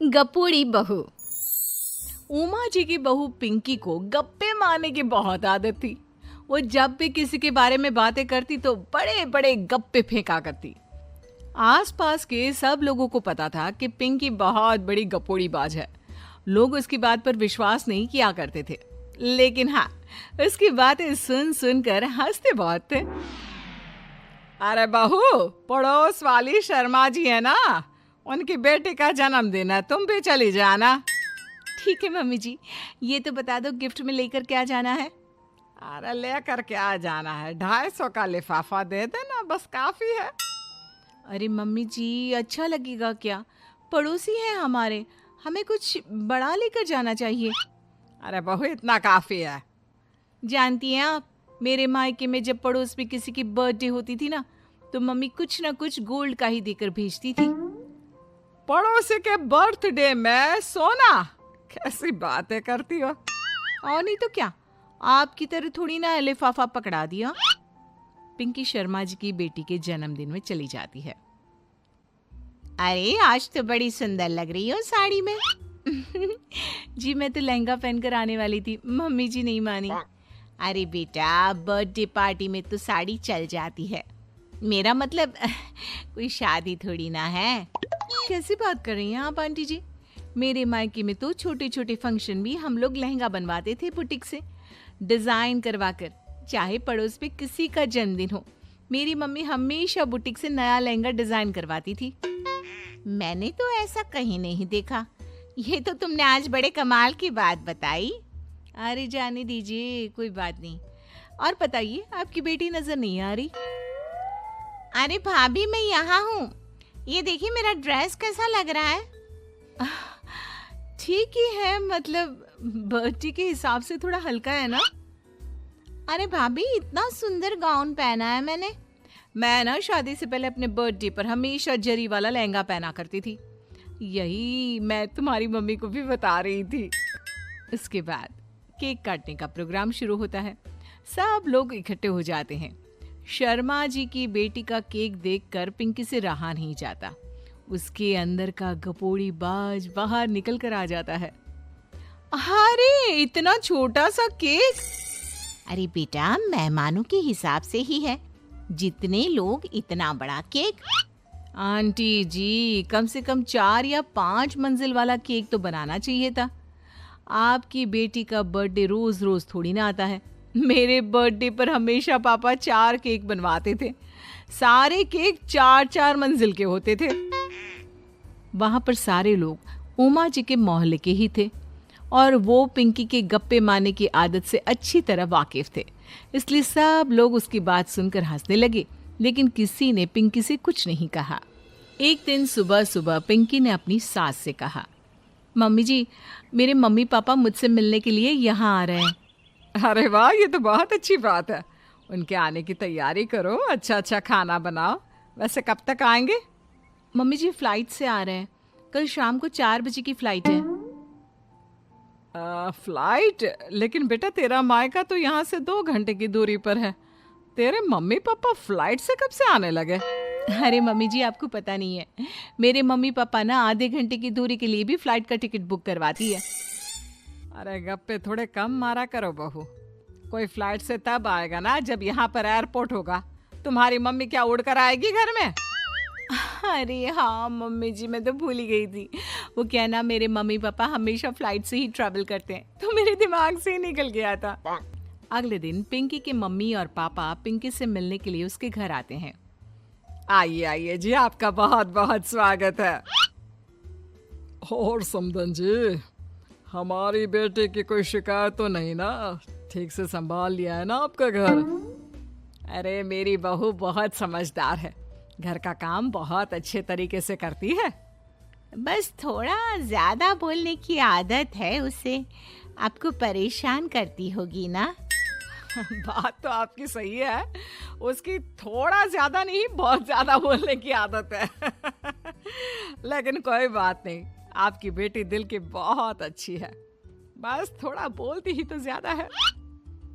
गपोड़ी बहू। उमा जी की बहू पिंकी को गप्पे मारने की बहुत आदत थी। वो जब भी किसी के बारे में बातें करती तो बड़े बड़े गप्पे फेंका करती। आसपास के सब लोगों को पता था कि पिंकी बहुत बड़ी गपोड़ी बाज है। लोग उसकी बात पर विश्वास नहीं किया करते थे, लेकिन हाँ, उसकी बातें सुन सुनकर हंसते बहुत थे। अरे बहू, पड़ोस वाली शर्मा जी है ना, उनकी बेटी का जन्मदिन है, तुम भी चली जाना। ठीक है मम्मी जी, ये तो बता दो गिफ्ट में लेकर क्या जाना है। अरे लेकर क्या जाना है, 250 का लिफाफा दे देना, बस काफी है। अरे मम्मी जी, अच्छा लगेगा क्या? पड़ोसी हैं हमारे, हमें कुछ बड़ा लेकर जाना चाहिए। अरे बहू, इतना काफी है। जानती हैं आप, मेरे मायके में जब पड़ोस में किसी की बर्थडे होती थी ना, तो मम्मी कुछ ना कुछ गोल्ड का ही देकर भेजती थी। पड़ोसी के बर्थडे में सोना? कैसी बातें करती हो। और नहीं तो क्या, आपकी तरह थोड़ी ना लिफाफा पकड़ा दिया। पिंकी शर्मा जी की बेटी के जन्मदिन में चली जाती है। अरे आज तो बड़ी सुंदर लग रही हो साड़ी में। जी मैं तो लहंगा पहनकर आने वाली थी, मम्मी जी नहीं मानी। अरे बेटा, बर्थडे पार्टी में तो साड़ी चल जाती है, मेरा मतलब कोई शादी थोड़ी ना है। कैसी बात कर रही हैं आप आंटी जी? मेरे मायके में तो छोटे छोटे फंक्शन भी हम लोग लहंगा बनवाते थे बुटीक से, डिजाइन करवाकर। चाहे पड़ोस में किसी का जन्मदिन हो, मेरी मम्मी हमेशा बुटीक से नया लहंगा डिजाइन करवाती थी। मैंने तो ऐसा कहीं नहीं देखा, ये तो तुमने आज बड़े कमाल की बात बताई। अरे जाने दीजिए, कोई बात नहीं। और बताइए, आपकी बेटी नजर नहीं आ रही? अरे भाभी, मैं यहाँ हूँ, ये देखिए मेरा ड्रेस कैसा लग रहा है। ठीक ही है, मतलब बर्थडे के हिसाब से थोड़ा हल्का है ना। अरे भाभी, इतना सुंदर गाउन पहना है मैंने। मैं ना शादी से पहले अपने बर्थडे पर हमेशा जरी वाला लहंगा पहना करती थी, यही मैं तुम्हारी मम्मी को भी बता रही थी। इसके बाद केक काटने का प्रोग्राम शुरू होता है। सब लोग इकट्ठे हो जाते हैं। शर्मा जी की बेटी का केक देखकर पिंकी से रहा नहीं जाता। उसके अंदर का गपोड़ी बाज बाहर निकल कर आ जाता है। अरे इतना छोटा सा केक! अरे बेटा, मेहमानों के हिसाब से ही है, जितने लोग इतना बड़ा केक। आंटी जी, कम से कम 4 या 5 मंजिल वाला केक तो बनाना चाहिए था। आपकी बेटी का बर्थडे रोज रोज थोड़ी ना आता है। मेरे बर्थडे पर हमेशा पापा 4 केक बनवाते थे, सारे केक 4-4 मंजिल के होते थे। वहां पर सारे लोग उमा जी के मोहल्ले के ही थे और वो पिंकी के गप्पे मारने की आदत से अच्छी तरह वाकिफ थे, इसलिए सब लोग उसकी बात सुनकर हंसने लगे, लेकिन किसी ने पिंकी से कुछ नहीं कहा। एक दिन सुबह सुबह पिंकी ने अपनी सास से कहा, मम्मी जी, मेरे मम्मी पापा मुझसे मिलने के लिए यहाँ आ रहे हैं। अरे वाह, ये तो बहुत अच्छी बात है। उनके आने की तैयारी करो, अच्छा अच्छा खाना बनाओ। वैसे कब तक आएंगे? मम्मी जी फ्लाइट से आ रहे हैं, कल शाम को 4 बजे की फ्लाइट है। फ्लाइट? लेकिन बेटा, तेरा मायका तो यहाँ से 2 घंटे की दूरी पर है। तेरे मम्मी पापा फ्लाइट से कब से आने लगे? अरे मम्मी जी, आपको पता नहीं है, मेरे मम्मी पापा ना आधे घंटे की दूरी के लिए भी फ्लाइट का टिकट बुक करवाती है। अरे गप्पे थोड़े कम मारा करो बहू, कोई फ्लाइट से तब आएगा ना जब यहाँ पर एयरपोर्ट होगा। तुम्हारी मम्मी क्या उड़कर आएगी घर में? अरे हाँ मम्मी जी, मैं तो भूल ही गई थी। वो क्या ना, मेरे मम्मी पापा हमेशा फ्लाइट से ही ट्रैवल करते हैं, तो मेरे दिमाग से ही निकल गया था। अगले दिन पिंकी के मम्मी और पापा पिंकी से मिलने के लिए उसके घर आते हैं। आइए आइए जी, आपका बहुत बहुत स्वागत है। और समदन जी, हमारी बेटे की कोई शिकायत तो नहीं ना? ठीक से संभाल लिया है ना आपका घर? अरे मेरी बहू बहुत समझदार है, घर का काम बहुत अच्छे तरीके से करती है। बस थोड़ा ज्यादा बोलने की आदत है उसे, आपको परेशान करती होगी ना। बात तो आपकी सही है, उसकी थोड़ा ज्यादा नहीं बहुत ज्यादा बोलने की आदत है। लेकिन कोई बात नहीं, आपकी बेटी दिल की बहुत अच्छी है, बस थोड़ा बोलती ही तो ज्यादा है।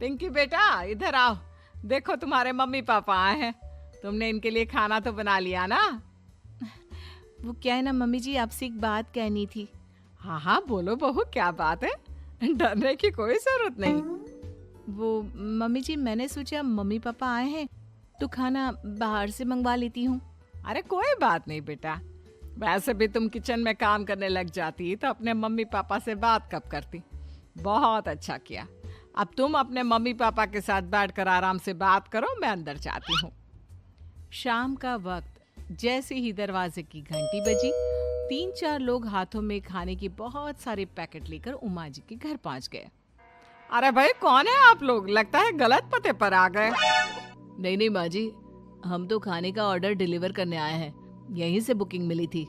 पिंकी बेटा, इधर आओ, देखो तुम्हारे मम्मी पापा आए हैं, तुमने इनके लिए खाना तो बना लिया ना? वो क्या है ना मम्मी जी, आपसे एक बात कहनी थी। हाँ हाँ बोलो बहू, क्या बात है, डरने की कोई जरूरत नहीं। वो मम्मी जी, मैंने सोचा मम्मी पापा आए हैं तो खाना बाहर से मंगवा लेती हूँ। अरे कोई बात नहीं बेटा, वैसे भी तुम किचन में काम करने लग जाती तो अपने मम्मी पापा से बात कब करती। बहुत अच्छा किया। अब तुम अपने मम्मी पापा के साथ बैठकर आराम से बात करो, मैं अंदर जाती हूँ। शाम का वक्त, जैसे ही दरवाजे की घंटी बजी, 3-4 लोग हाथों में खाने के बहुत सारे पैकेट लेकर उमा जी के घर पहुंच गए। अरे भाई कौन है आप लोग, लगता है गलत पते पर आ गए। नहीं नहीं माँ जी, हम तो खाने का ऑर्डर डिलीवर करने आए हैं, यहीं से बुकिंग मिली थी।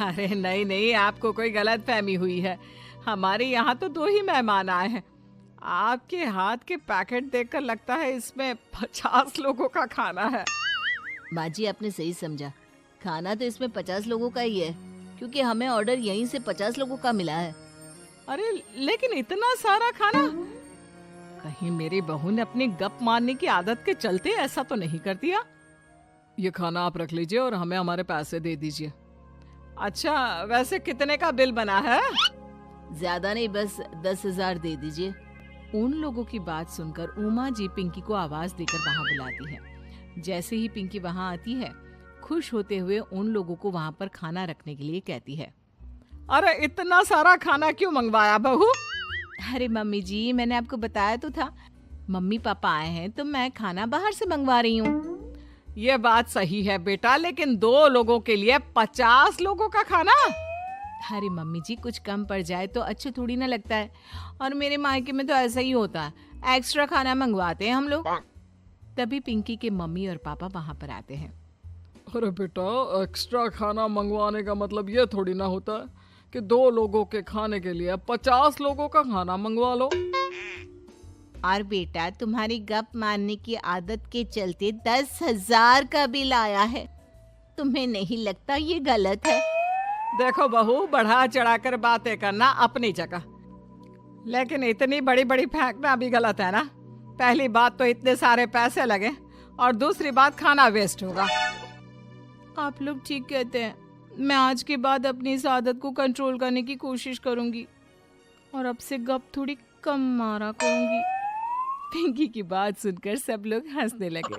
अरे नहीं नहीं, आपको कोई गलत फहमी हुई है, हमारे यहाँ तो 2 ही मेहमान आए हैं। आपके हाथ के पैकेट देखकर लगता है इसमें 50 लोगों का खाना है। माँ जी आपने सही समझा, खाना तो इसमें 50 लोगों का ही है, क्योंकि हमें ऑर्डर यहीं से 50 लोगों का मिला है। अरे लेकिन इतना सारा खाना, कहीं मेरी बहू ने अपनी गप मारने की आदत के चलते ऐसा तो नहीं कर दिया। ये खाना आप रख लीजिए और हमें हमारे पैसे दे दीजिए। अच्छा वैसे कितने का बिल बना है? ज्यादा नहीं, बस 10,000 दे दीजिए। उन लोगों की बात सुनकर उमा जी पिंकी को आवाज देकर वहां बुलाती है। जैसे ही पिंकी वहां आती है, खुश होते हुए उन लोगों को वहां पर खाना रखने के लिए कहती है। अरे इतना सारा खाना क्यों मंगवाया बहू? अरे मम्मी जी, मैंने आपको बताया तो था, मम्मी पापा आए हैं तो मैं खाना बाहर से मंगवा रही हूँ। ये बात सही है बेटा, लेकिन 2 लोगों के लिए 50 लोगों का खाना? अरे मम्मी जी, कुछ कम पड़ जाए तो अच्छा थोड़ी ना लगता है, और मेरे मायके में तो ऐसा ही होता है, एक्स्ट्रा खाना मंगवाते हैं हम लोग। तभी पिंकी के मम्मी और पापा वहां पर आते हैं। अरे बेटा, एक्स्ट्रा खाना मंगवाने का मतलब ये थोड़ी ना होता है कि 2 लोगों के खाने के लिए 50 लोगों का खाना मंगवा लो। और बेटा, तुम्हारी गप मारने की आदत के चलते 10,000 का बिल आया है, तुम्हें नहीं लगता ये गलत है? देखो बहू, बढ़ा चढ़ाकर बातें करना अपनी जगह, लेकिन इतनी बड़ी बड़ी फेंकना भी गलत है ना। पहली बात तो इतने सारे पैसे लगे, और दूसरी बात खाना वेस्ट होगा। आप लोग ठीक कहते हैं, मैं आज के बाद अपनी इस आदत को कंट्रोल करने की कोशिश करूंगी और अब से गप थोड़ी कम मारा करूंगी। पिंकी की बात सुनकर सब लोग हंसने लगे।